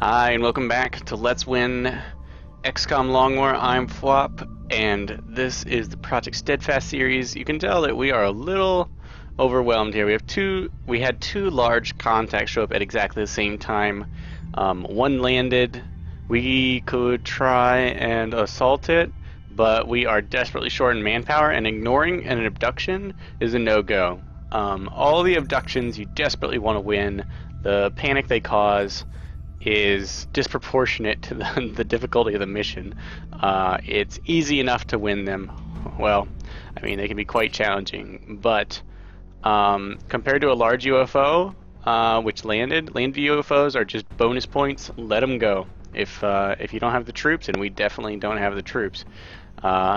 Hi, and welcome back to Let's Win XCOM Long War. I'm Phwop, and this is the Project Steadfast series. You can tell that we are a little overwhelmed here. We had two large contacts show up at exactly the same time. One landed. We could try and assault it, but we are desperately short in manpower, and ignoring an abduction is a no-go. All the abductions you desperately want to win. The panic they cause is disproportionate to the difficulty of the mission. It's easy enough to win them. Well, I mean, they can be quite challenging, but compared to a large UFO, which landed UFOs are just bonus points. Let them go. If you don't have the troops, and we definitely don't have the troops,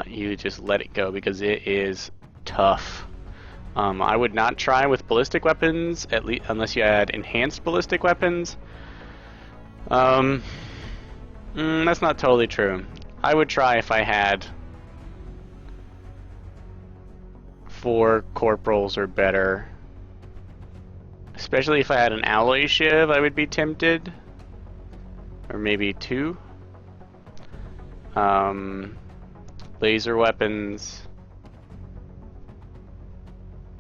you just let it go because it is tough. I would not try with ballistic weapons, at least unless you had enhanced ballistic weapons. That's not totally true. I would try if I had 4 corporals or better. Especially if I had an alloy shiv, I would be tempted. Or maybe 2. Laser weapons.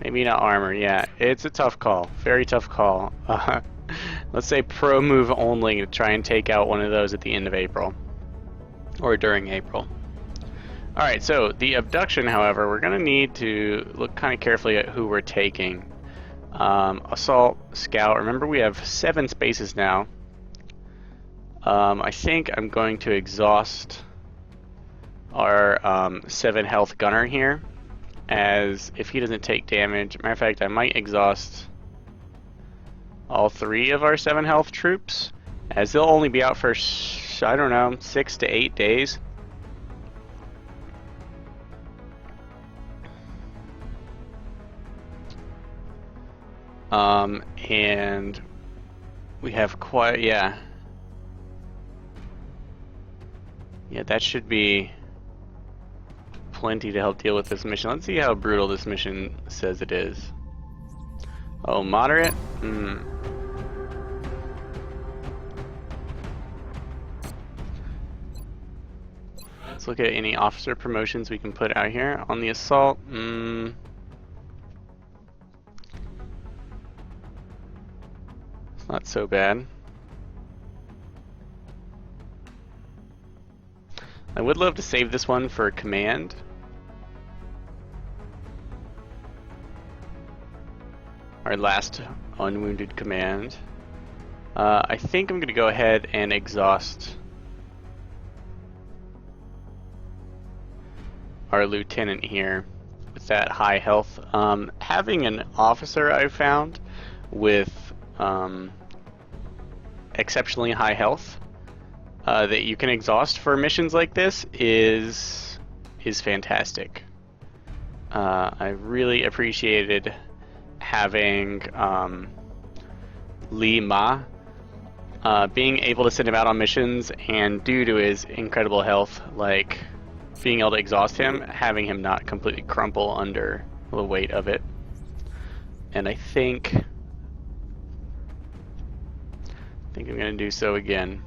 Maybe not armor, yeah. It's a tough call. Very tough call. Let's say pro move only to try and take out one of those at the end of April. Or during April. Alright, so the abduction, however, we're going to need to look kind of carefully at who we're taking. Assault, Scout. Remember, we have 7 spaces now. I think I'm going to exhaust our 7 health gunner here, as if he doesn't take damage. Matter of fact, I might exhaust all 3 of our 7 health troops, as they'll only be out for, I don't know, 6 to 8 days. And we have quite, yeah, that should be plenty to help deal with this mission. Let's see how brutal this mission says it is. Oh, moderate? Let's look at any officer promotions we can put out here. On the assault, it's not so bad. I would love to save this one for command. Our last unwounded command. I think I'm going to go ahead and exhaust our lieutenant here with that high health. Having an officer I've found with exceptionally high health that you can exhaust for missions like this is fantastic. I really appreciated having Lee Ma being able to send him out on missions, and due to his incredible health, like being able to exhaust him, having him not completely crumple under the weight of it. And I think I'm gonna do so again.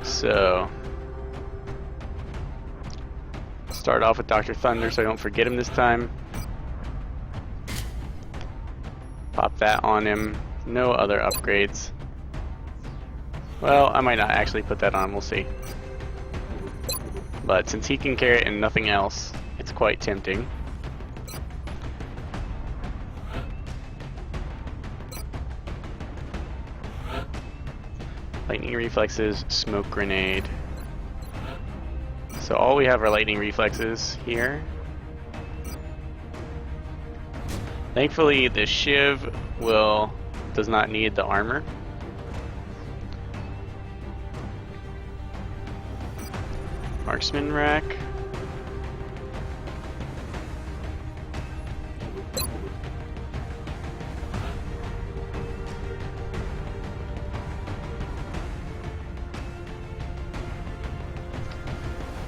So start off with Dr. Thunder so I don't forget him this time. Pop that on him. No other upgrades. Well, I might not actually put that on, we'll see. But since he can carry it and nothing else, it's quite tempting. Lightning reflexes, smoke grenade. So all we have are lightning reflexes here. Thankfully, the Shiv does not need the armor. Marksman rack.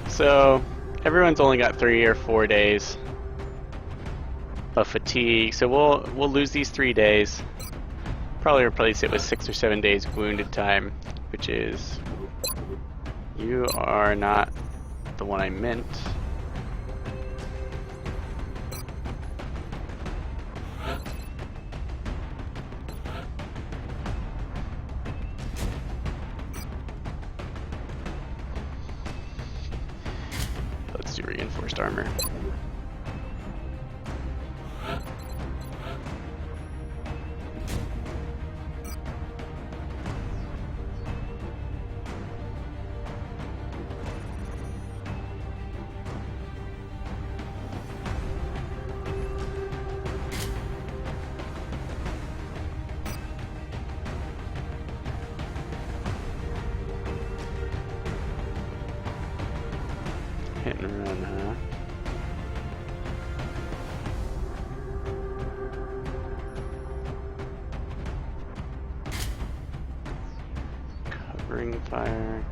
So everyone's only got 3 or 4 days of fatigue, so we'll lose these 3 days. probably replace it with 6 or 7 days wounded time, which is... You are not the one I meant. Let's do reinforced armor. Hit and run, huh? Covering fire.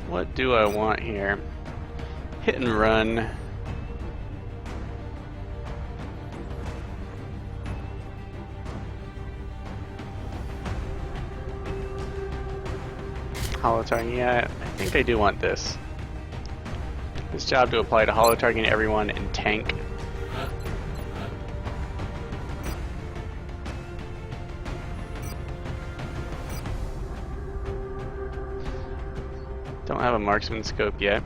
What do I want here? Hit and run. Hollow targeting, yeah, I think I do want this. This job to apply to hollow targeting everyone and tank. Don't have a marksman scope yet.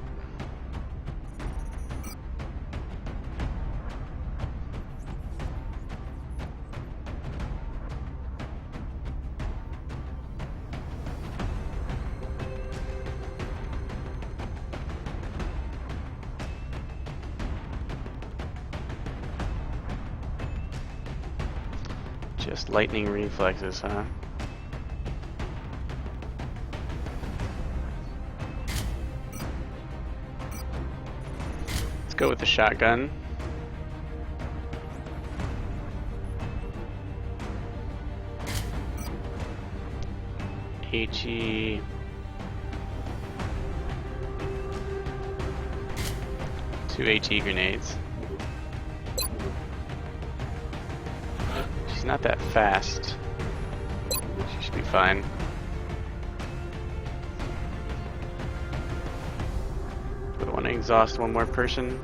Just lightning reflexes, huh? Let's go with the shotgun. HE. Two HE grenades. She's not that fast. She should be fine. Do I want to exhaust one more person?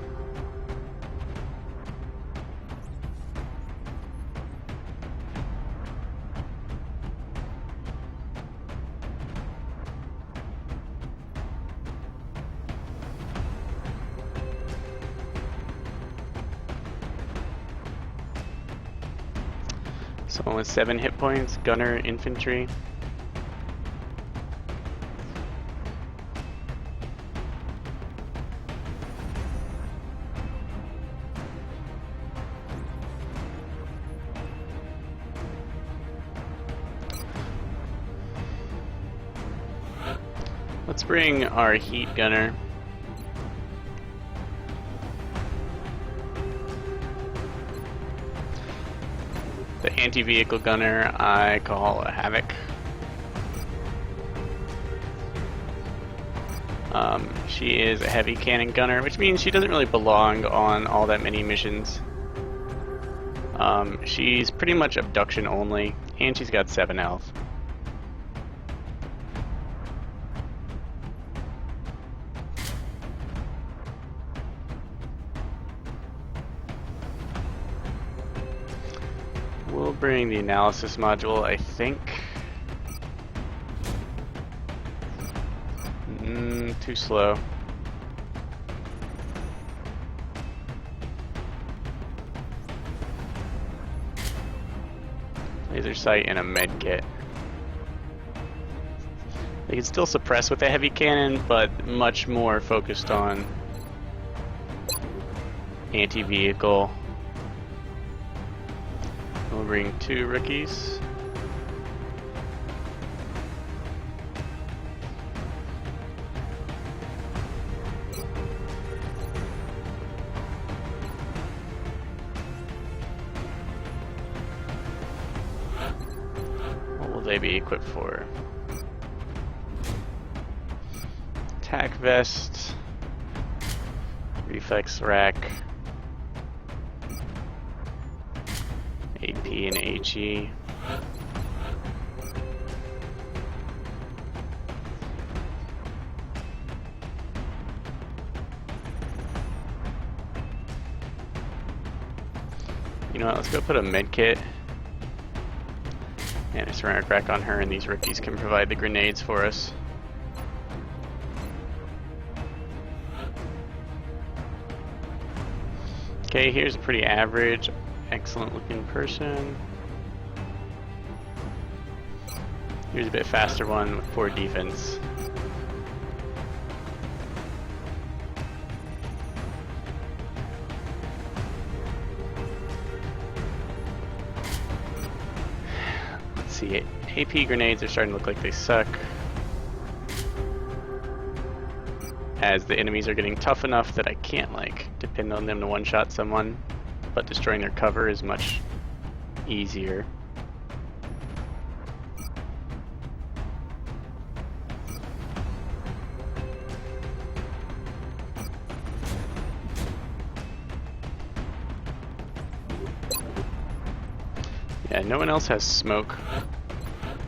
Someone with 7 hit points, gunner, infantry. Let's bring our heat gunner. The anti-vehicle gunner I call a Havoc. She is a heavy cannon gunner, which means she doesn't really belong on all that many missions. She's pretty much abduction only, and she's got 7 health. We'll bring the analysis module, I think. Too slow. Laser sight and a med kit. They can still suppress with a heavy cannon, but much more focused on anti-vehicle. We'll bring 2 rookies. maybe equipped for. Attack vest, reflex rack, AP and HE. You know what, let's go put a med kit and a ceramic rack on her, and these rookies can provide the grenades for us. Okay, here's a pretty average, excellent looking person. Here's a bit faster one with poor defense. Let's see, AP grenades are starting to look like they suck, as the enemies are getting tough enough that I can't like depend on them to one-shot someone, but destroying their cover is much easier. Yeah, no one else has smoke,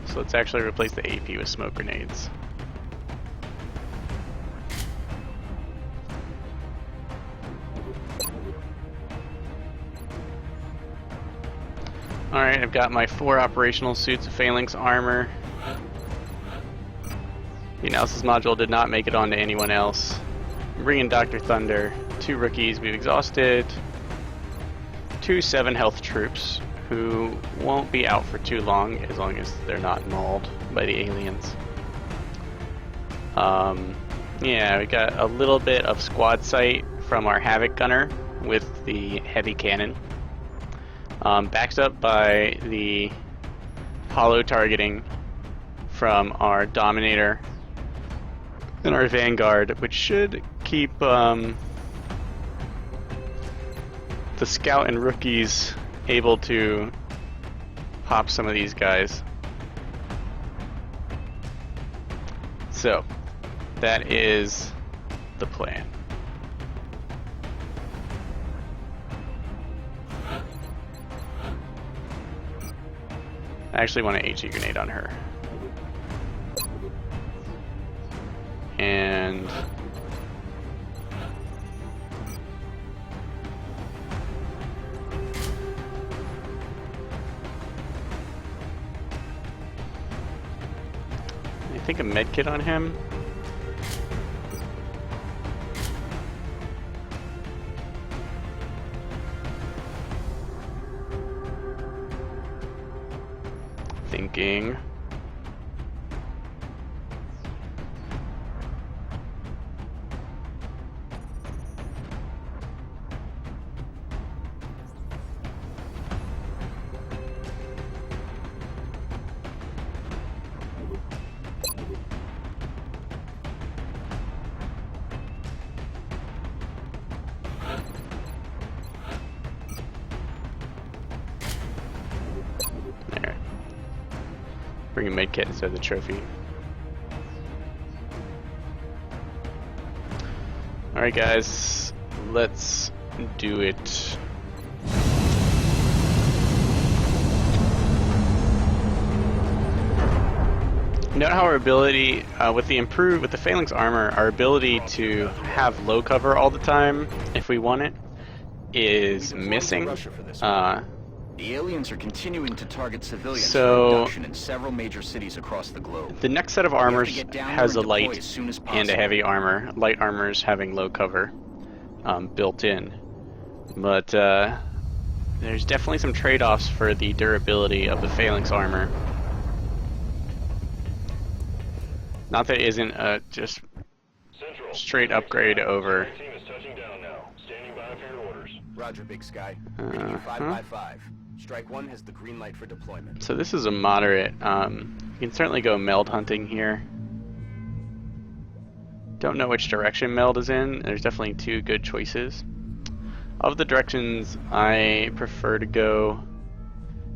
so let's actually replace the AP with smoke grenades. Alright, I've got my 4 operational suits of phalanx armor. The analysis module did not make it onto anyone else. I'm bringing Dr. Thunder, 2 rookies we've exhausted, 2 7 health troops who won't be out for too long as they're not mauled by the aliens. Yeah, we got a little bit of squad sight from our Havoc Gunner with the heavy cannon. Backed up by the hollow targeting from our Dominator and our Vanguard, which should keep the Scout and rookies able to pop some of these guys. So, that is the plan. I actually want an HE grenade on her. And I think a med kit on him. Thinking. Bring a med kit instead of the trophy. Alright guys, let's do it. Note how our ability, with the phalanx armor, our ability to have low cover all the time, if we want it, is missing. The aliens are continuing to target civilians for abduction in several major cities across the globe. The next set of armors has a light and a heavy armor. Light armors having low cover built in. But there's definitely some trade-offs for the durability of the phalanx armor. Not that it isn't a just straight upgrade over. Roger, Big Sky. 5x5. Strike 1 has the green light for deployment. So this is a moderate. You can certainly go meld hunting here. Don't know which direction meld is in. There's definitely 2 good choices. Of the directions I prefer to go,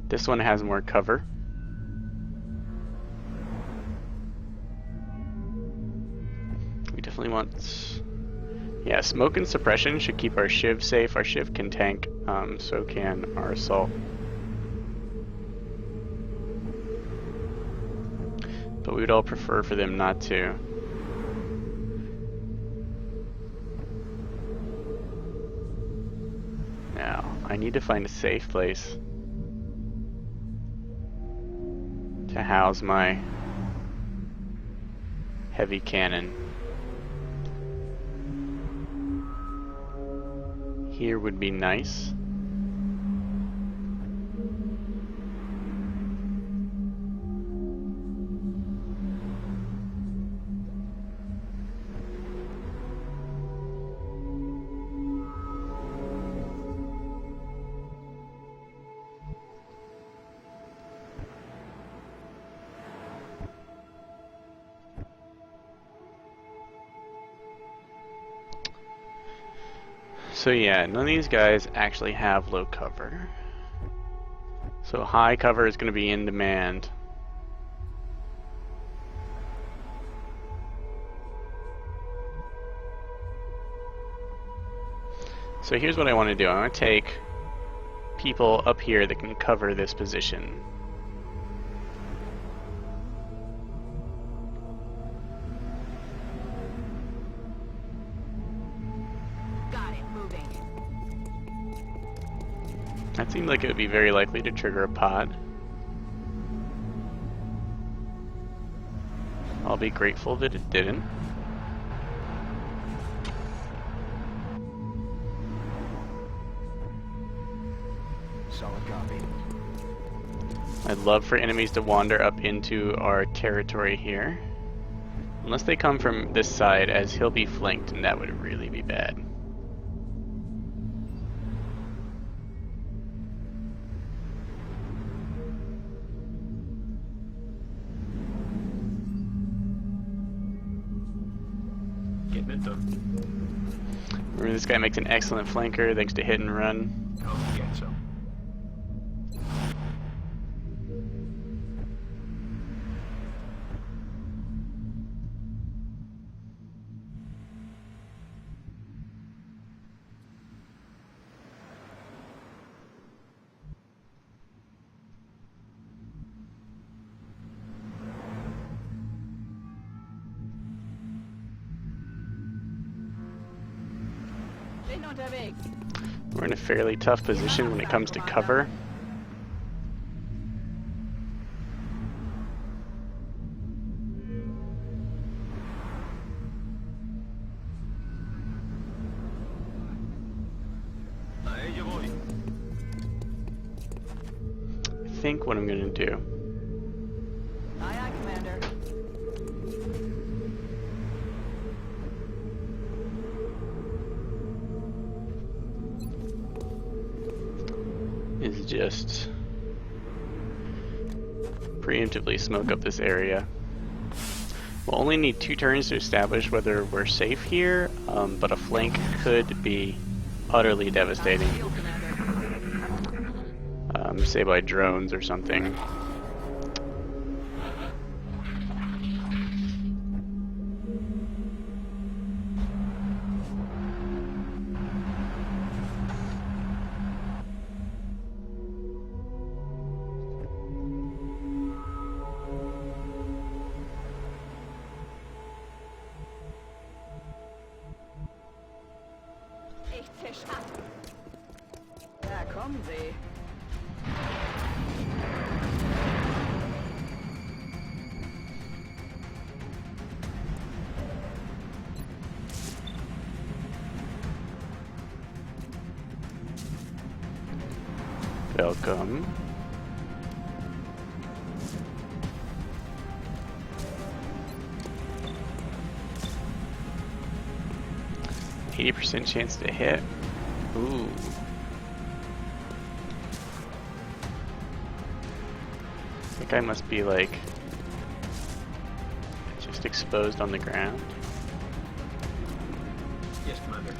this one has more cover. definitely want... Yeah, smoke and suppression should keep our Shiv safe. Our Shiv can tank, so can our assault. But we would all prefer for them not to. Now, I need to find a safe place to house my heavy cannon. Here would be nice. So yeah, none of these guys actually have low cover. So high cover is going to be in demand. So here's what I want to do. I want to take people up here that can cover this position. That seemed like it would be very likely to trigger a pod. I'll be grateful that it didn't. Solid copy. I'd love for enemies to wander up into our territory here. Unless they come from this side, as he'll be flanked, and that would really be bad. Remember, this guy makes an excellent flanker thanks to hit and run. Oh, yeah, so. We're in a fairly tough position when it comes to cover. I think what I'm going to do is just preemptively smoke up this area. We'll only need 2 turns to establish whether we're safe here, but a flank could be utterly devastating. Say by drones or something. Da kommen sie. Welcome. %80 chance to hit. Ooh. I think I must be like just exposed on the ground. Yes, Commander.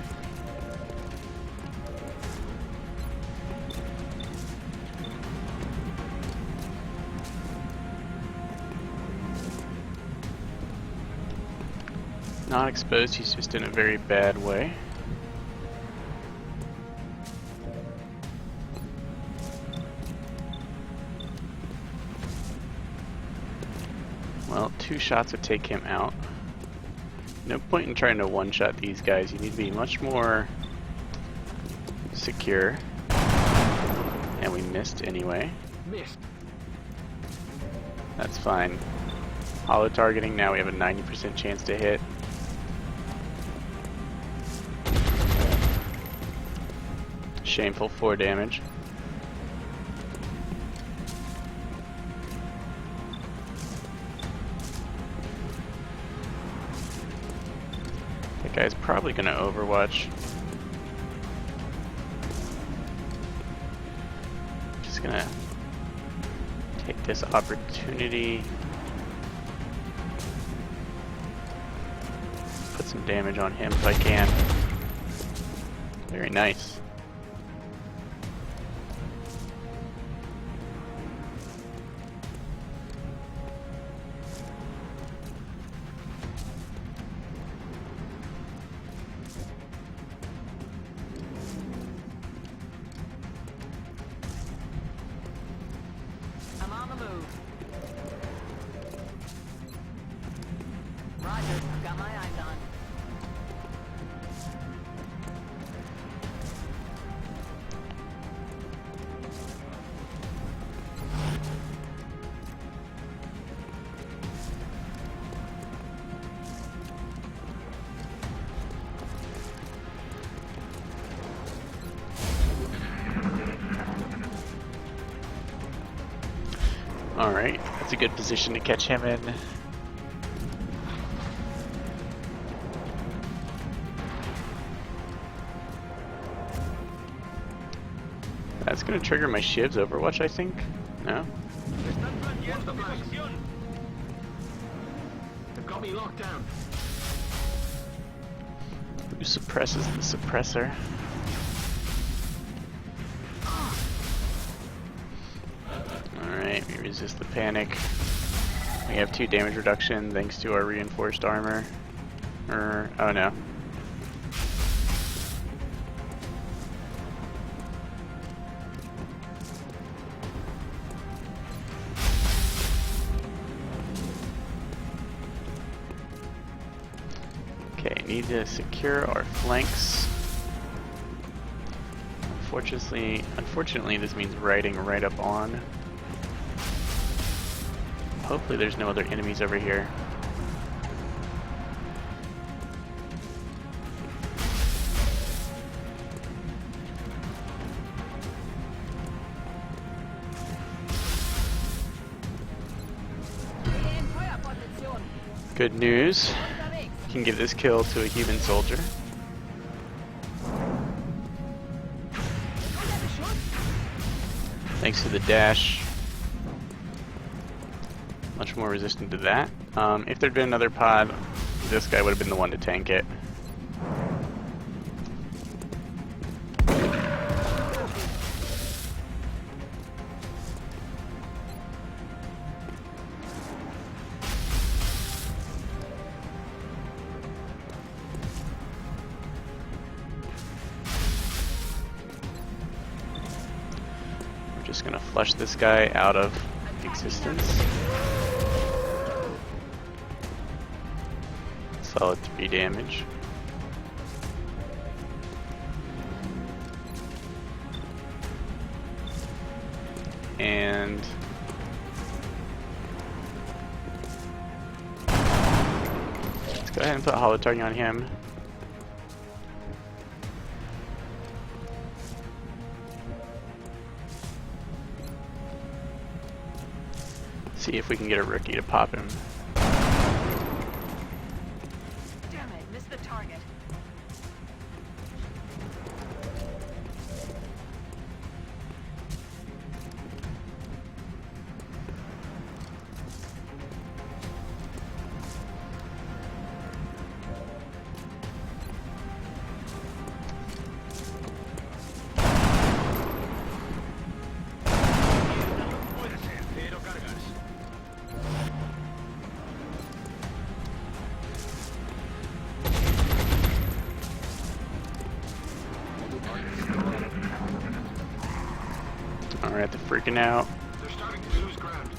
Not exposed, he's just in a very bad way. Well, 2 shots would take him out. No point in trying to one-shot these guys. You need to be much more secure. And we missed anyway. Missed. That's fine. Hollow targeting, now we have a 90% chance to hit. Shameful 4 damage. That guy's probably gonna overwatch. Just gonna take this opportunity. Put some damage on him if I can. Very nice. I'm on the move. Roger, got my eyes on. Alright, that's a good position to catch him in. That's gonna trigger my Shiv's Overwatch, I think? No? They've got me locked down. Who suppresses the suppressor? Alright, we resist the panic. We have 2 damage reduction thanks to our reinforced armor. Oh no. Okay, need to secure our flanks. Unfortunately, this means riding right up on. Hopefully there's no other enemies over here. Good news. Can give this kill to a human soldier. Thanks to the dash. Much more resistant to that. If there'd been another pod, this guy would have been the one to tank it. We're just gonna flush this guy out of existence. Solid 3 damage. And let's go ahead and put hollow targeting on him. See if we can get a rookie to pop him. Damn it, missed the target. at the freaking out. They're starting to lose ground.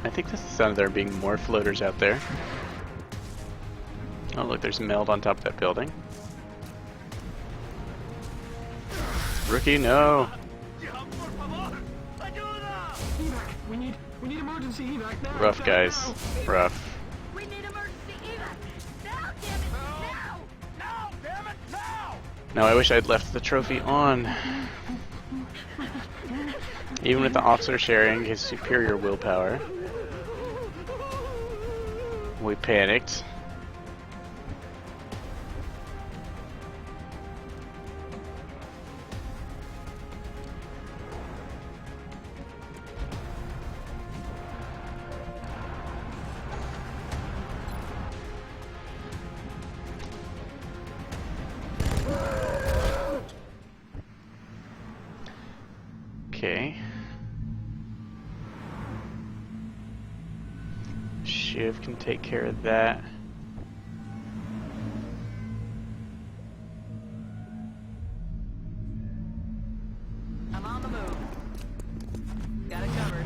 I think this is the sound of there being more floaters out there. Oh look, there's meld on top of that building. Rookie, no! Evac! We need emergency evac now! Rough, now, guys. now. Rough. We need emergency evac! Now, damn it! Now! Now! Damn it! Now! Now I wish I'd left the trophy on. Even with the officer sharing his superior willpower, we panicked. Okay. Shiv can take care of that. I'm on the move. Got it covered.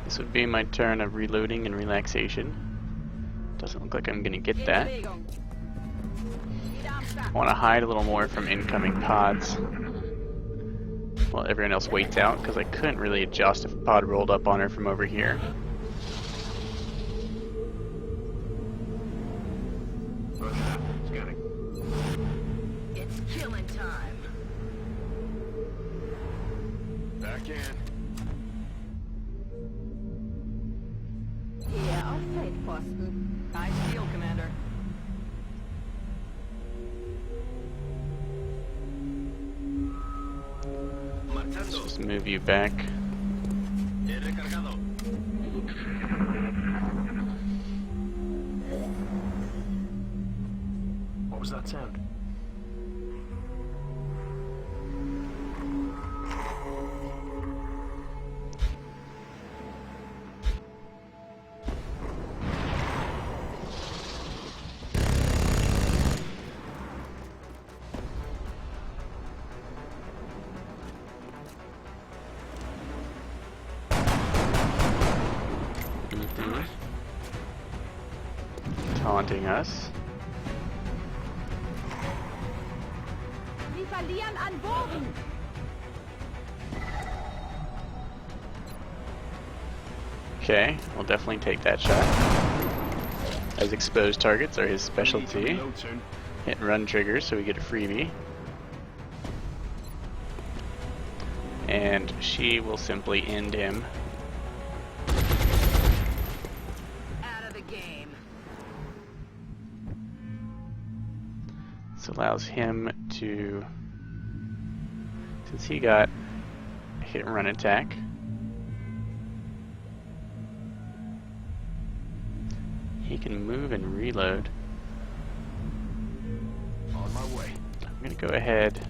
This would be my turn of reloading and relaxation. Doesn't look like I'm gonna get that. I want to hide a little more from incoming pods while everyone else waits out, because I couldn't really adjust if a pod rolled up on her from over here. Scanning. It's killing time. Back in. Yeah, I'll say it, Boston. I steal, Commander. Let's just move you back. What was that sound? Taunting us. Wir verlieren an Boden. Okay, we'll definitely take that shot. As exposed targets are his specialty. Reload soon. Hit and run triggers, so we get a freebie. And she will simply end him. Out of the game. This allows him to, since he got a hit and run attack, he can move and reload. On my way. I'm gonna go ahead,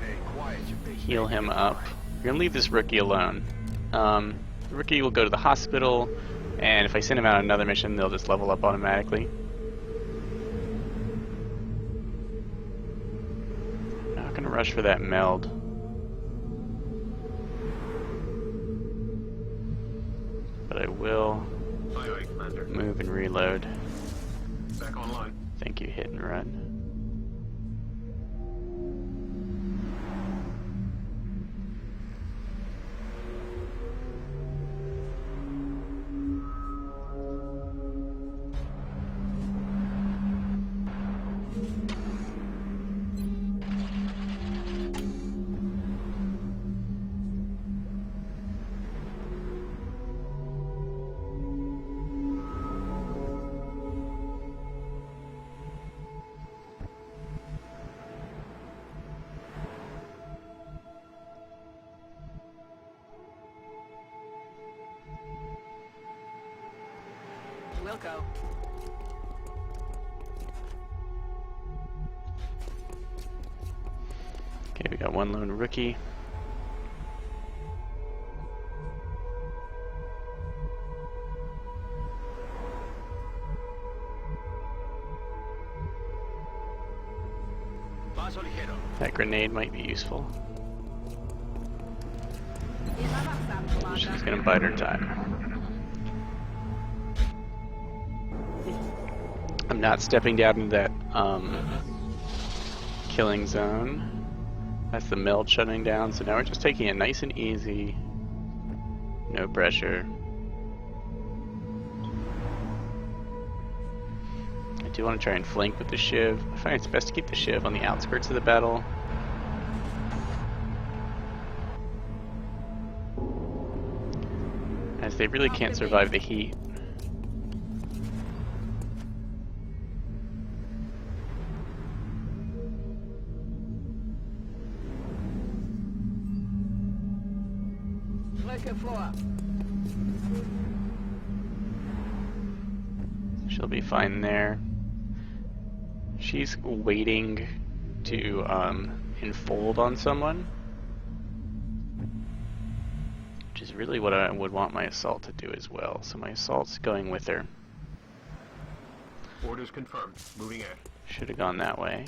Hey, quiet, you big heal him up. We're gonna leave this rookie alone. The rookie will go to the hospital, and if I send him out on another mission, they'll just level up automatically. Not gonna rush for that meld. But I will Aye, aye, Commander. move and reload. Back online. Thank you, hit and run. Wilco. Okay, we got one lone rookie. That grenade might be useful. She's gonna bide her time. I'm not stepping down into that killing zone. That's the meld shutting down, so now we're just taking it nice and easy. No pressure. I do want to try and flank with the Shiv. I find it's best to keep the Shiv on the outskirts of the battle. As they really can't survive the heat. She'll be fine there. She's waiting to enfold on someone, which is really what I would want my assault to do as well. So my assault's going with her. Orders confirmed. Moving in. Should have gone that way.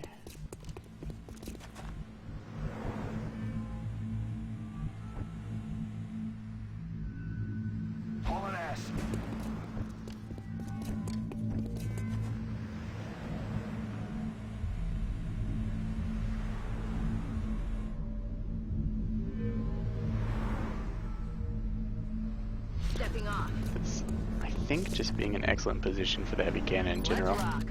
Hauling ass. Stepping off. It's, I think, just being an excellent position for the heavy cannon in general. Let's rock.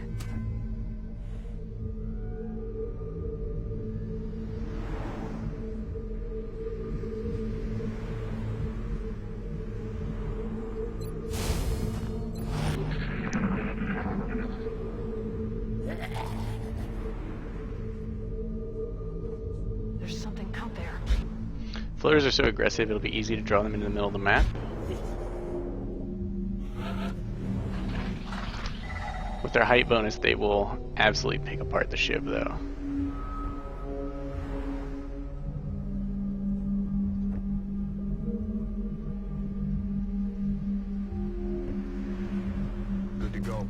There's something out there. Floaters are so aggressive, it'll be easy to draw them into the middle of the map. With their height bonus, they will absolutely pick apart the Shiv, though. Good to go.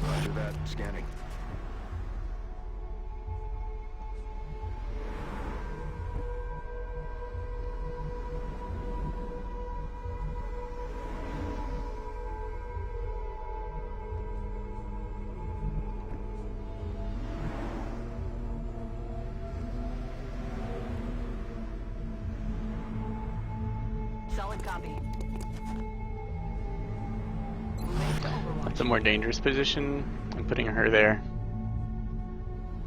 Roger that. Scanning. Solid copy. That's a more dangerous position. I'm putting her there.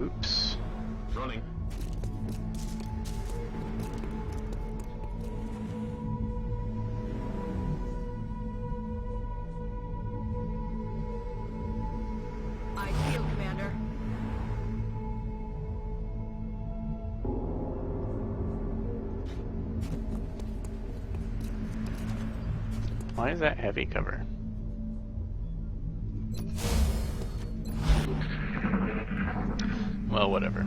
Oops. Running. Ideal, Commander. Why is that heavy cover? Well, whatever.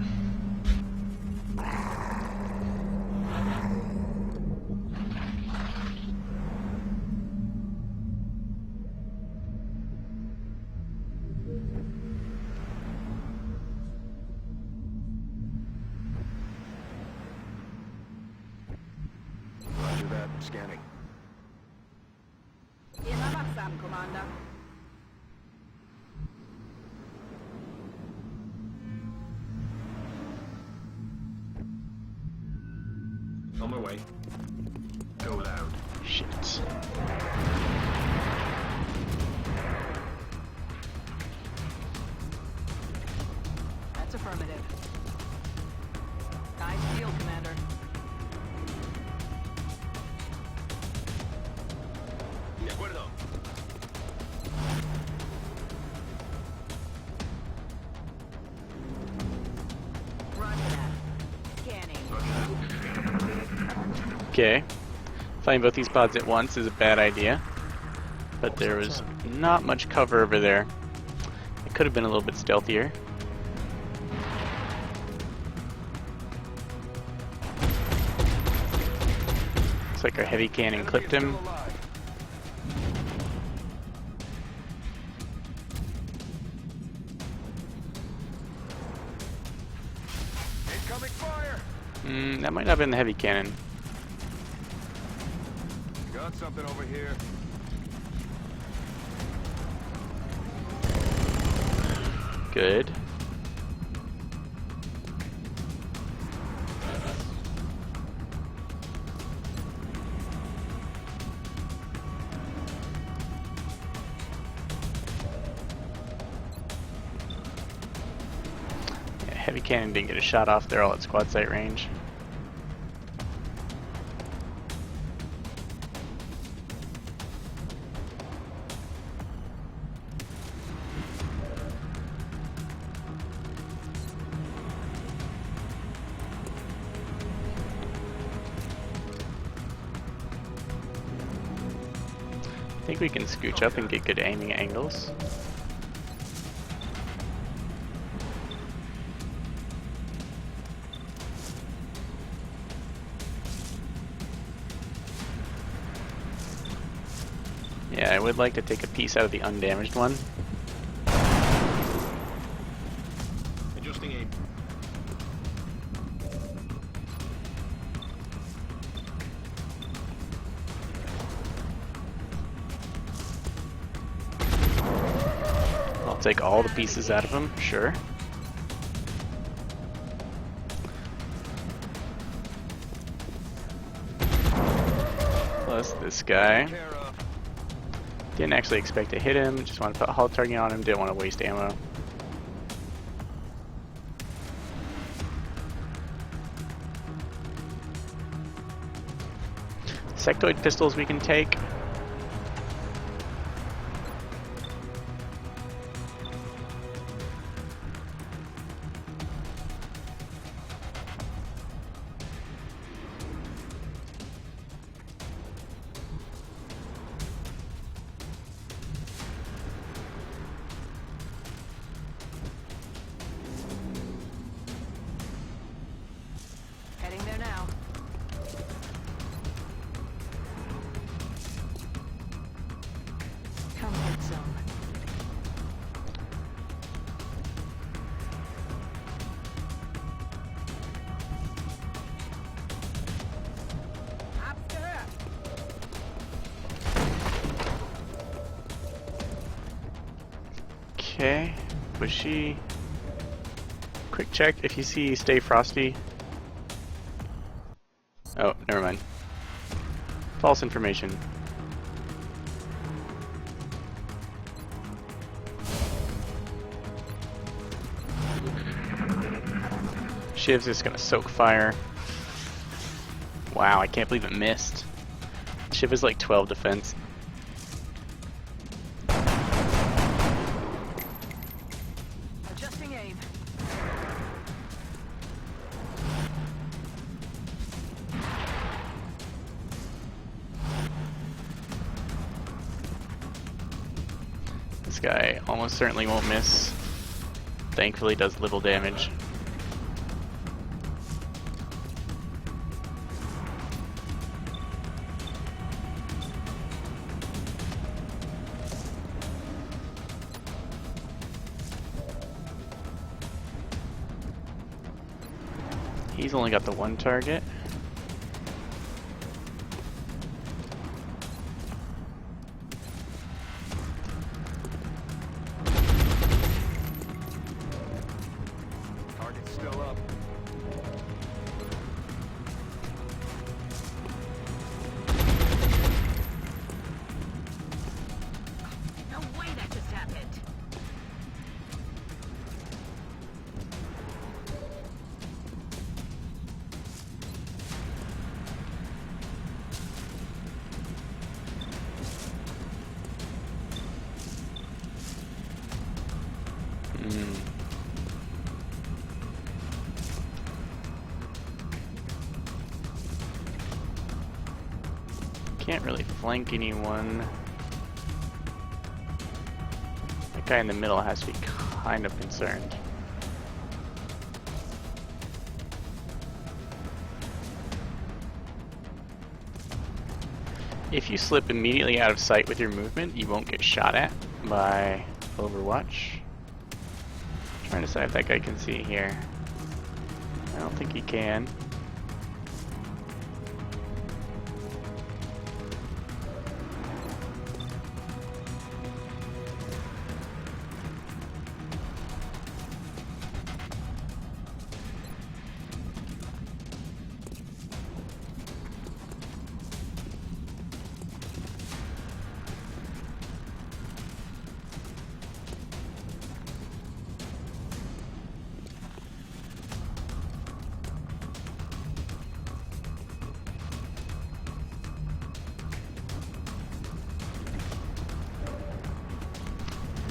Roger that. Scanning. Commander. On my way. Go loud. Shit. That's affirmative. Nice deal, Commander. De acuerdo. Roger that. Scanning. Okay. Fighting both these pods at once is a bad idea, but there was not much cover over there. It could have been a little bit stealthier. Looks like our heavy cannon clipped him. Incoming fire! That might not have been the heavy cannon. Got something over here. Good. Yeah, heavy cannon didn't get a shot off there, all at squad sight range. I think we can scooch up and get good aiming angles. Yeah, I would like to take a piece out of the undamaged one. Adjusting aim. I'll take all the pieces out of him, sure. Plus this guy. Didn't actually expect to hit him, just want to put a hull target on him, didn't want to waste ammo. Sectoid pistols we can take. Heading there now. Comfort zone. Okay, bushy. Quick check if you see stay frosty. Oh, never mind. False information. Shiv's just gonna soak fire. Wow, I can't believe it missed. Shiv is like 12 defense. Adjusting aim. This guy almost certainly won't miss. Thankfully does little damage. He's only got the one target. Target's still up. No way that just happened. can't really flank anyone. That guy in the middle has to be kind of concerned. If you slip immediately out of sight with your movement, you won't get shot at by Overwatch. I'm trying to decide if that guy can see here. I don't think he can.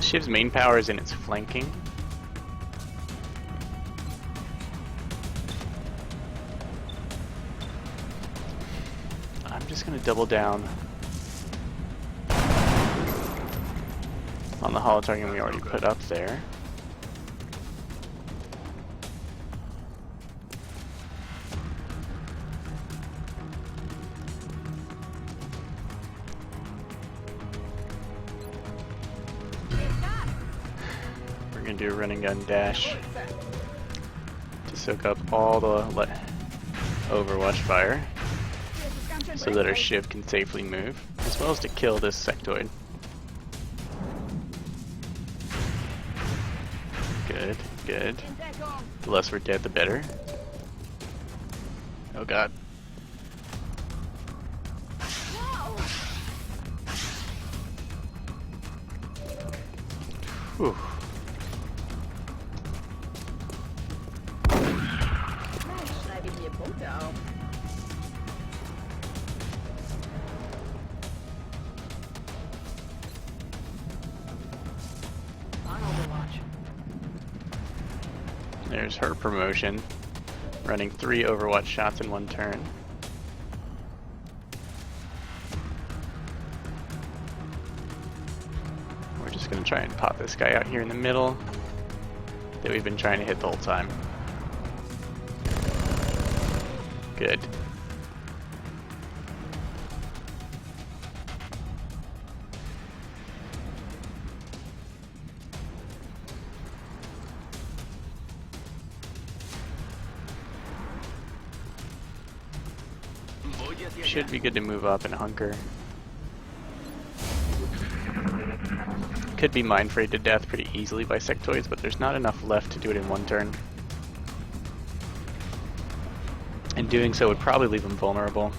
Shiv's main power is in its flanking. I'm just going to double down on the holo target we already put up there. We're going to do a run and gun dash to soak up all the Overwatch fire so that our Shiv can safely move, as well as to kill this sectoid. Good, good. The less we're dead, the better. Oh god. Whew. There's her promotion, running 3 Overwatch shots in 1 turn. We're just going to try and pop this guy out here in the middle that we've been trying to hit the whole time. Good. Should be good to move up and hunker. Could be mind frayed to death pretty easily by sectoids, but there's not enough left to do it in 1 turn. And doing so would probably leave him vulnerable.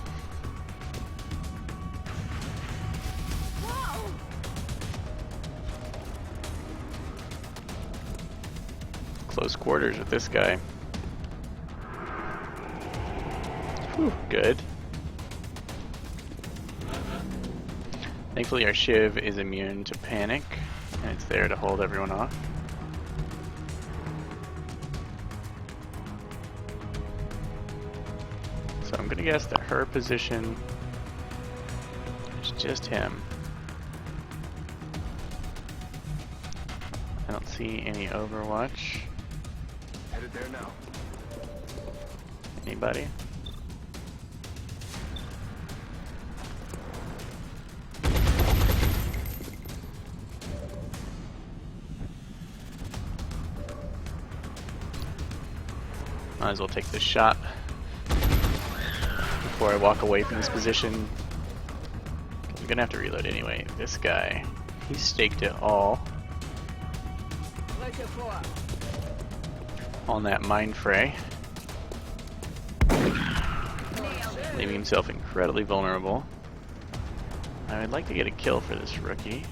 Close quarters with this guy. Whew, good. Thankfully our Shiv is immune to panic, and it's there to hold everyone off. So I'm gonna guess that her position is just him. I don't see any Overwatch. Headed there now. Anybody? Might as well take this shot before I walk away from this position. I'm gonna have to reload anyway. This guy, he staked it all on that mind fray, leaving himself incredibly vulnerable. I would like to get a kill for this rookie.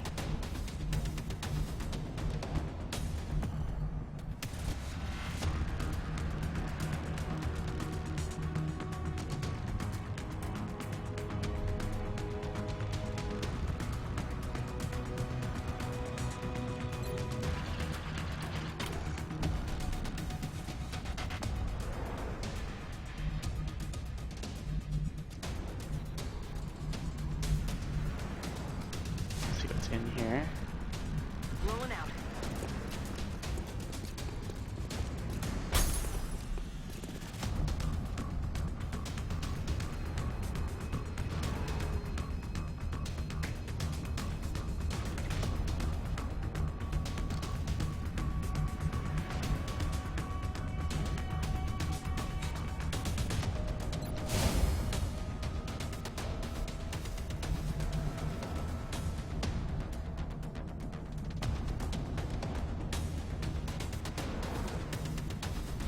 Rolling out.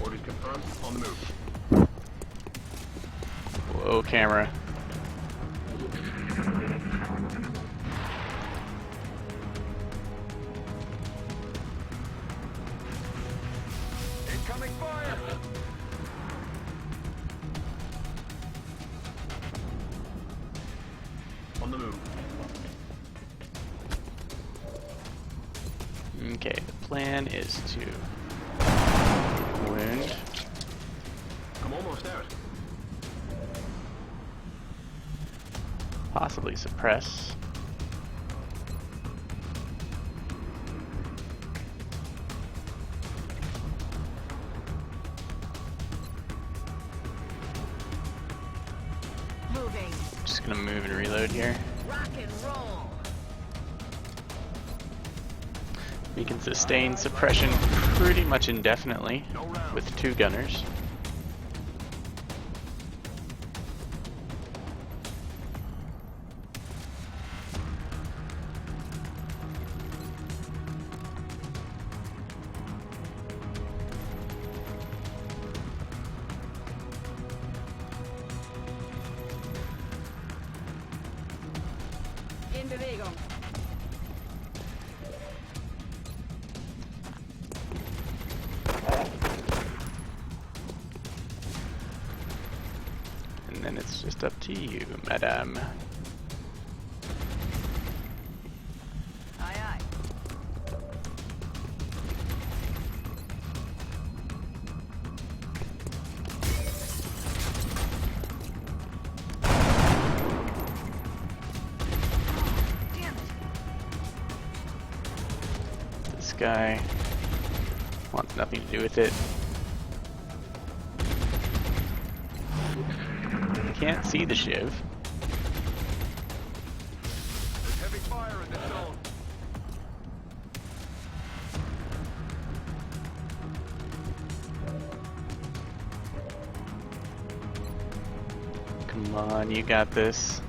Orders confirmed. On the move. Whoa, camera. Incoming fire! On the move. Okay, the plan is to wound. I'm almost out. Possibly suppress. Moving. Just gonna move and reload here. Rock and roll. We can sustain suppression pretty much indefinitely with 2 gunners. In Bewegung. And then it's just up to you, madame. Aye, aye. Damn it. This guy wants nothing to do with it. Can't see the shiv. There's heavy fire in this zone. Come on, you got this.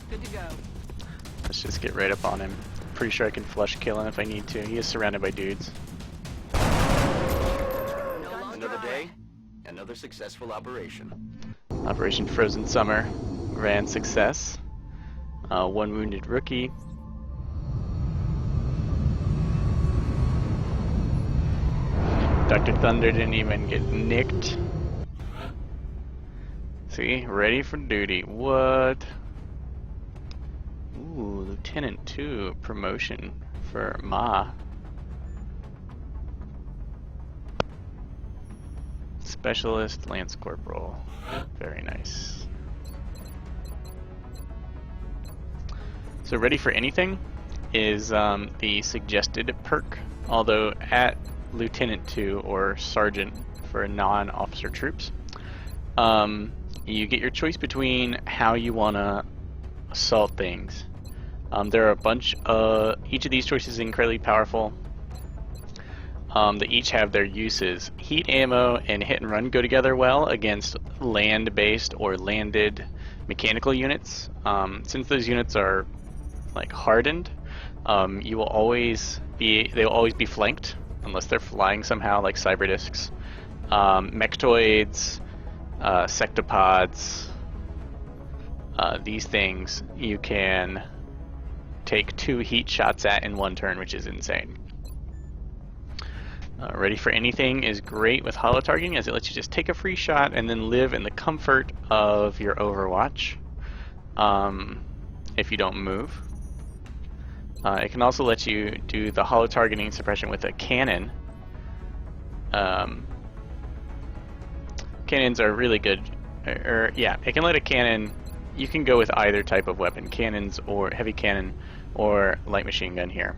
Good to go. Let's just get right up on him. Pretty sure I can flush kill him if I need to. He is surrounded by dudes. No longer Another on. day, another successful operation. Operation Frozen Summer ran success. 1 wounded rookie. Dr. Thunder didn't even get nicked. See, ready for duty. What? Ooh, Lieutenant 2 promotion for Ma. Specialist Lance Corporal. Very nice. So ready for anything is the suggested perk, although at Lieutenant 2 or Sergeant for non-officer troops, you get your choice between how you want to assault things. There are a bunch of, each of these choices is incredibly powerful. They each have their uses. Heat ammo and hit and run go together well against land-based or landed mechanical units. Since those units are like hardened, you will always be, they will always be flanked unless they're flying somehow, like cyber discs, mechtoids, sectopods. These things you can take 2 heat shots at in 1 turn, which is insane. Ready for anything is great with holo targeting, as it lets you just take a free shot and then live in the comfort of your Overwatch if you don't move. It can also let you do the holo targeting suppression with a cannon Cannons are really good. Yeah, it can let a cannon. You can go with either type of weapon, cannons or heavy cannon or light machine gun here.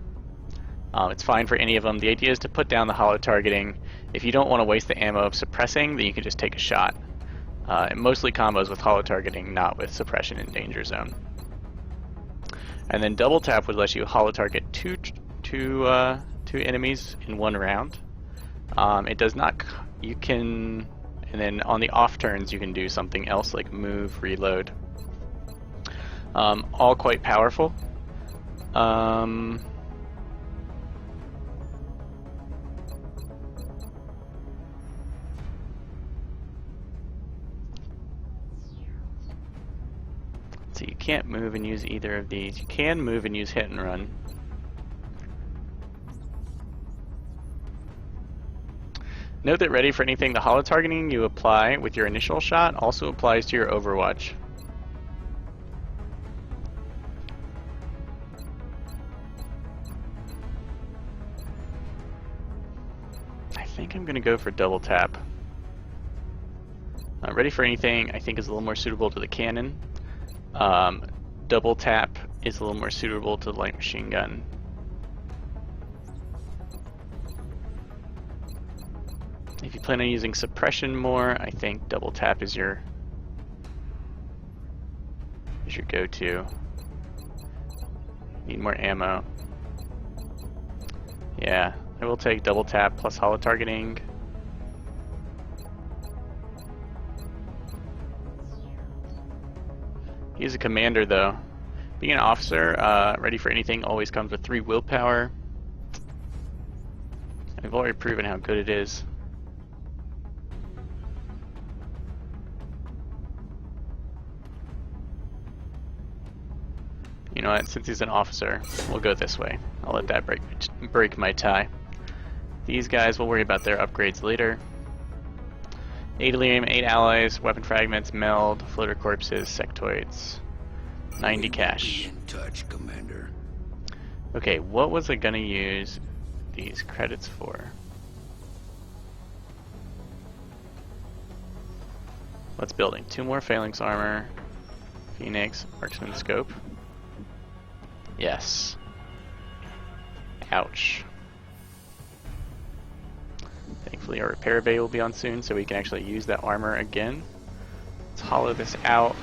It's fine for any of them. The idea is to put down the hollow targeting. If you don't want to waste the ammo of suppressing, then you can just take a shot. It mostly combos with hollow targeting, not with suppression in danger zone. And then double tap would let you hollow target two enemies in one round. It does not. You can, and then on the off turns you can do something else like move, reload. All quite powerful. So you can't move and use either of these. You can move and use hit and run. Note that ready for anything, the hollow targeting you apply with your initial shot also applies to your Overwatch. I think I'm going to go for double tap. Ready for anything I think is a little more suitable to the cannon. Double tap is a little more suitable to the light machine gun. If you plan on using suppression more, I think double tap is your go-to. Need more ammo. Yeah, I will take double tap plus hollow targeting. He's a commander though. Being an officer, ready for anything, always comes with 3 willpower. I've already proven how good it is. You know what, since he's an officer, we'll go this way. I'll let that break my tie. These guys, we'll worry about their upgrades later. 8 Delirium, 8 alloys, weapon fragments, meld, floater corpses, sectoids. 90 cash. Be in touch, Commander. Okay, what was I gonna use these credits for? What's building? 2 more phalanx armor, Phoenix, marksman scope. Yes. Ouch. Thankfully our repair bay will be on soon so we can actually use that armor again. Let's hollow this out.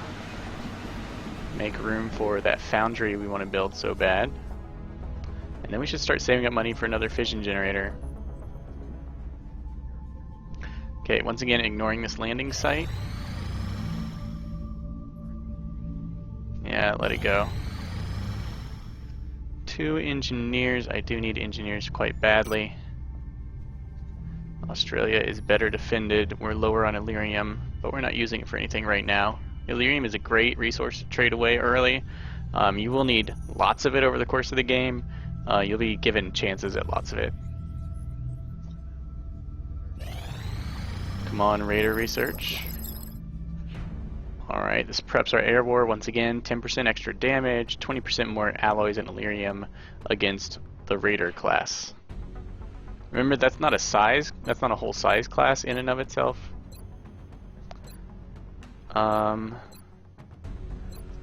Make room for that foundry we want to build so bad. And then we should start saving up money for another fission generator. Okay, once again ignoring this landing site. Yeah, let it go. 2 engineers. I do need engineers quite badly. Australia is better defended. We're lower on Illyrium, but we're not using it for anything right now. Illyrium is a great resource to trade away early. You will need lots of it over the course of the game. You'll be given chances at lots of it. Come on, Raider research. Alright, this preps our air war once again. 10% extra damage, 20% more alloys and Illyrium against the Raider class. Remember, that's not a whole size class in and of itself.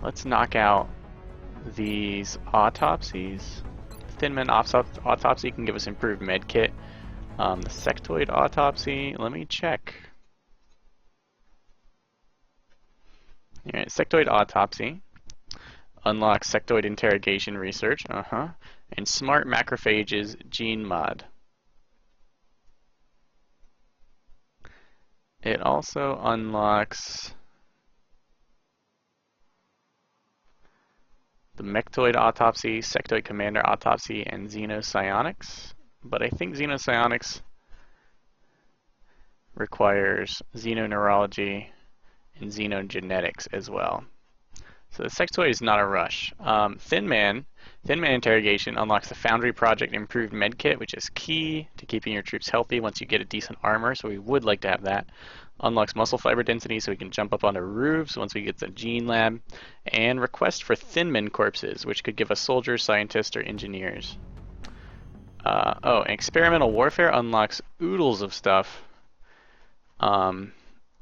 Let's knock out these autopsies. Thin Man autopsy can give us improved med kit. The sectoid autopsy, let me check. Alright, sectoid autopsy unlocks sectoid interrogation research, and smart macrophages gene mod. It also unlocks the Mectoid Autopsy, Sectoid Commander Autopsy, and Xenopsionics. But I think Xenopsionics requires Xenoneurology and Xenogenetics as well. So the Sectoid is not a rush. Thin Man Interrogation unlocks the Foundry Project Improved Medkit, which is key to keeping your troops healthy once you get a decent armor, so we would like to have that. Unlocks muscle fiber density so we can jump up onto roofs once we get the gene lab. And request for Thin Men corpses, which could give us soldiers, scientists, or engineers. Oh, experimental warfare unlocks oodles of stuff.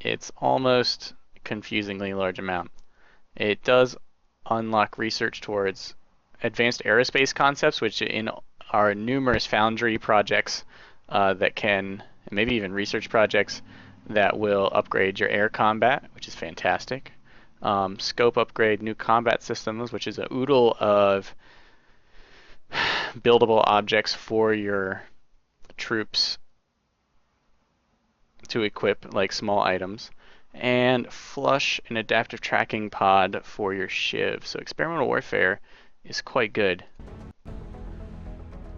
It's almost confusingly large amount. It does unlock research towards advanced aerospace concepts, which in our numerous foundry projects that can, and maybe even research projects that will upgrade your air combat, which is fantastic. Scope upgrade, new combat systems, which is a oodle of buildable objects for your troops to equip, like small items, and flush an adaptive tracking pod for your shiv. So experimental warfare is quite good.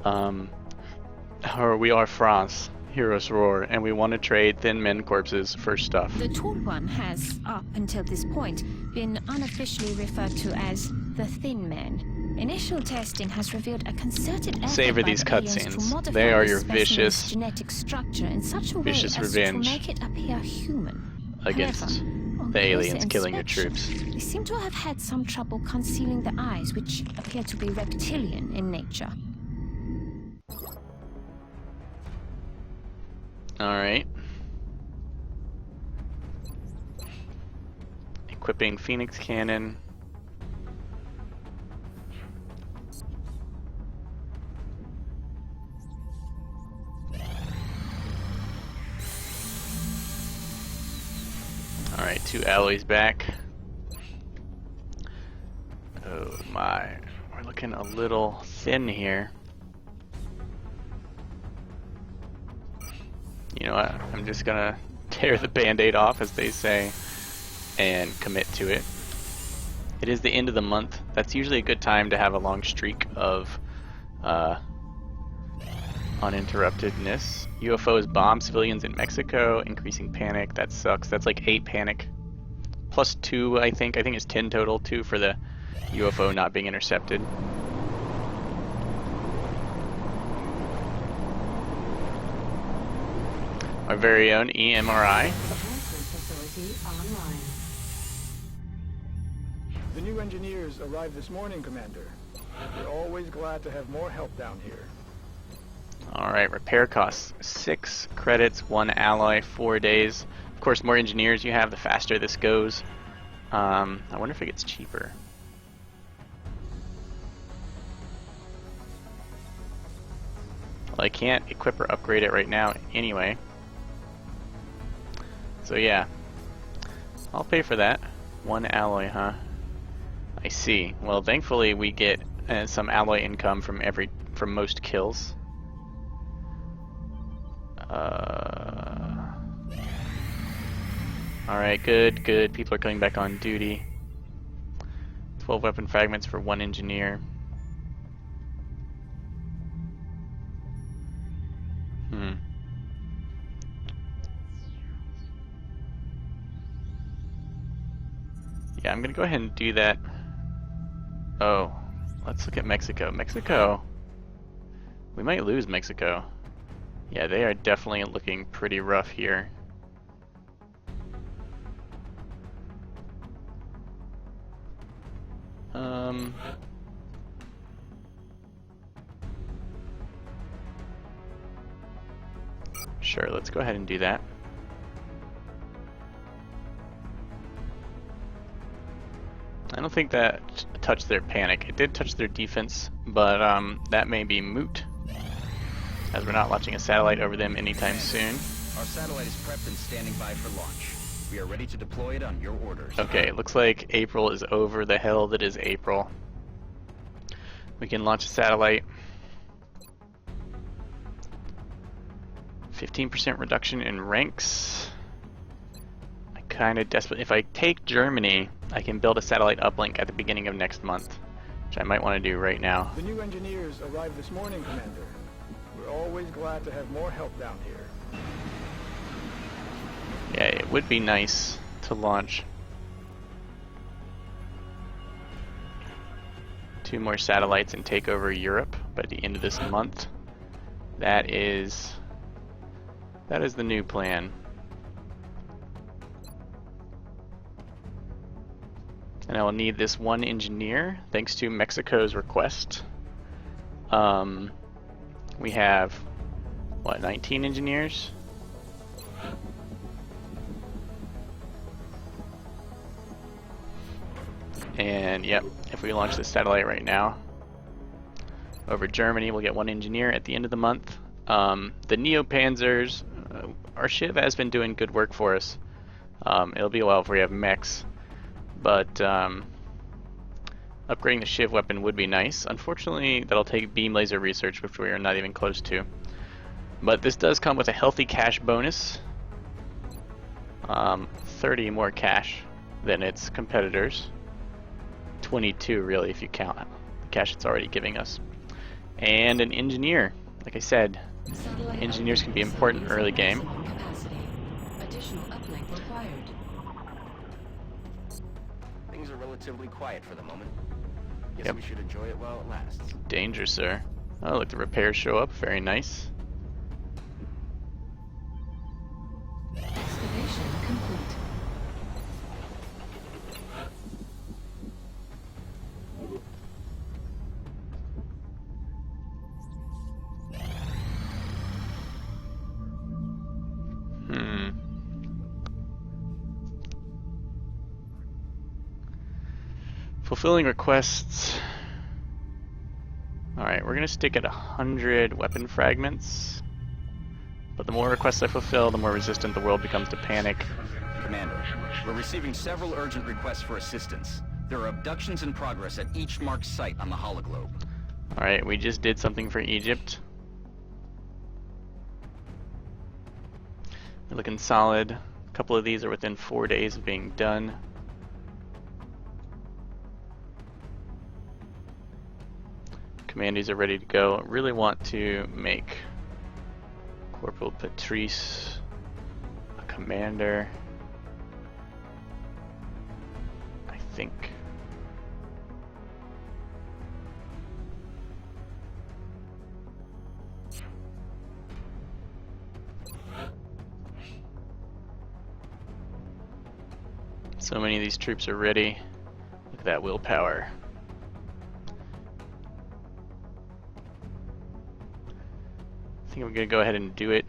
Or we are France, heroes roar, and we want to trade thin men corpses for stuff. The tall one has, up until this point, been unofficially referred to as the Thin Man. Initial testing has revealed a concerted effort Savor by these the aliens to cutscenes. modify They are this your specimen's vicious, genetic structure in such a way vicious as revenge to make it appear human. against However, on the aliens closer killing your inspection, troops. They seem to have had some trouble concealing the eyes, which appear to be reptilian in nature. Alright. Equipping Phoenix Cannon. Alright, 2 alloys back. Oh my, we're looking a little thin here. You know what, I'm just gonna tear the band-aid off, as they say, and commit to it. It is the end of the month. That's usually a good time to have a long streak of uninterruptedness. UFOs bomb civilians in Mexico, increasing panic. That sucks. That's like 8 panic. Plus 2, I think. I think it's 10 total. 2 for the UFO not being intercepted. Our very own EMRI. The new engineers arrived this morning, Commander. We're always glad to have more help down here. Alright, repair costs 6 credits, 1 alloy, 4 days. Of course, more engineers you have, the faster this goes. I wonder if it gets cheaper. Well, I can't equip or upgrade it right now anyway. So yeah, I'll pay for that. 1 alloy, huh? I see. Well, thankfully we get some alloy income from most kills. Alright, good. People are coming back on duty. 12 weapon fragments for 1 engineer. Yeah, I'm gonna go ahead and do that. Oh, let's look at Mexico. Mexico. We might lose Mexico. Yeah, they are definitely looking pretty rough here. Sure, let's go ahead and do that. I don't think that touched their panic. It did touch their defense, but that may be moot, as we're not launching a satellite over them anytime soon. Our satellite is prepped and standing by for launch. We are ready to deploy it on your orders. Okay, looks like April is over. The hell that is April. We can launch a satellite. 15% reduction in ranks. I kind of desperate. If I take Germany, I can build a satellite uplink at the beginning of next month, which I might want to do right now. The new engineers arrived this morning, Commander. We're always glad to have more help down here. Yeah, it would be nice to launch 2 more satellites and take over Europe by the end of this month. That is the new plan. And I will need this 1 engineer, thanks to Mexico's request. We have, what, 19 engineers? And yep, if we launch the satellite right now over Germany, we'll get 1 engineer at the end of the month. The Neo-Panzers, our Shiv has been doing good work for us. It'll be a while before we have mechs, but upgrading the Shiv weapon would be nice. Unfortunately, that'll take beam laser research, which we are not even close to. But this does come with a healthy cash bonus. 30 more cash than its competitors. 22 really if you count the cash it's already giving us. And an engineer. Like I said, engineers can be important early game. Additional uplink required. Things are relatively quiet for the moment. Guess Yep. we should enjoy it while it lasts. Danger, sir. Oh, look, the repairs show up. Very nice. Excavation complete. Fulfilling requests. Alright, we're gonna stick at 100 weapon fragments. But the more requests I fulfill, the more resistant the world becomes to panic. Commander, we're receiving several urgent requests for assistance. There are abductions in progress at each marked site on the hologlobe. Alright, we just did something for Egypt. We're looking solid. A couple of these are within 4 days of being done. Commandees are ready to go. Really want to make Corporal Patrice a commander. I think. So many of these troops are ready. Look at that willpower. I think I'm gonna go ahead and do it.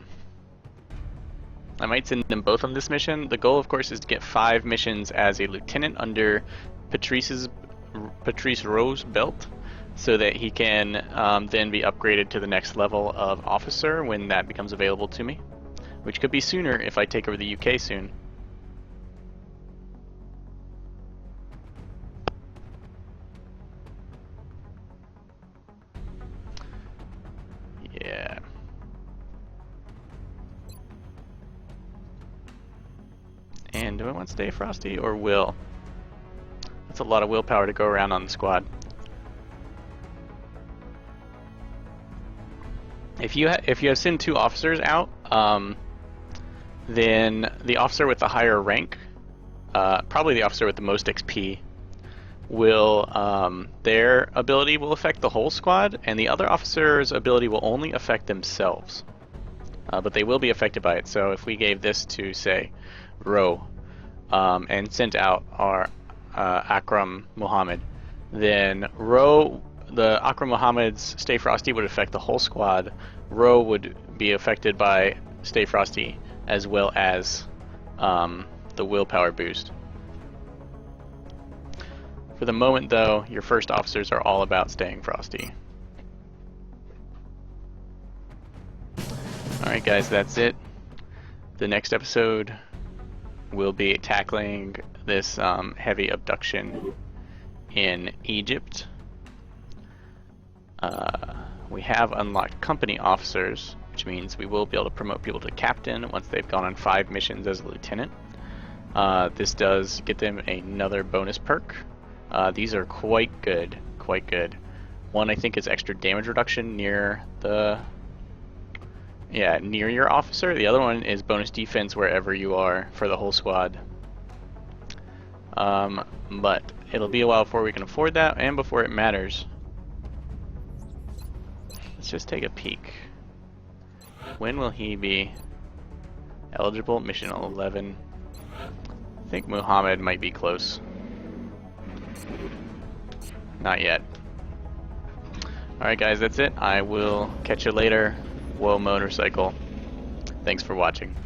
I might send them both on this mission. The goal, of course, is to get 5 missions as a lieutenant under Patrice Rowe's belt, so that he can then be upgraded to the next level of officer when that becomes available to me, which could be sooner if I take over the UK soon. Yeah. And do I want to stay Frosty or Will? That's a lot of willpower to go around on the squad. If you have sent 2 officers out, then the officer with the higher rank, probably the officer with the most XP, will their ability will affect the whole squad, and the other officer's ability will only affect themselves. But they will be affected by it. So if we gave this to, say, Rowe, and sent out our Akram Muhammad, then Rowe, the Akram Muhammad's Stay Frosty would affect the whole squad. Rowe would be affected by Stay Frosty as well as the willpower boost. For the moment, though, your first officers are all about staying Frosty. Alright guys, that's it. The next episode will be tackling this heavy abduction in Egypt. We have unlocked company officers, which means we will be able to promote people to captain once they've gone on 5 missions as a lieutenant. This does get them another bonus perk. These are quite good, quite good. One I think is extra damage reduction near the near your officer. The other one is bonus defense wherever you are for the whole squad. But it'll be a while before we can afford that and before it matters. Let's just take a peek. When will he be eligible? Mission 11. I think Muhammad might be close. Not yet. Alright guys, that's it. I will catch you later. Whoa motorcycle. Thanks for watching.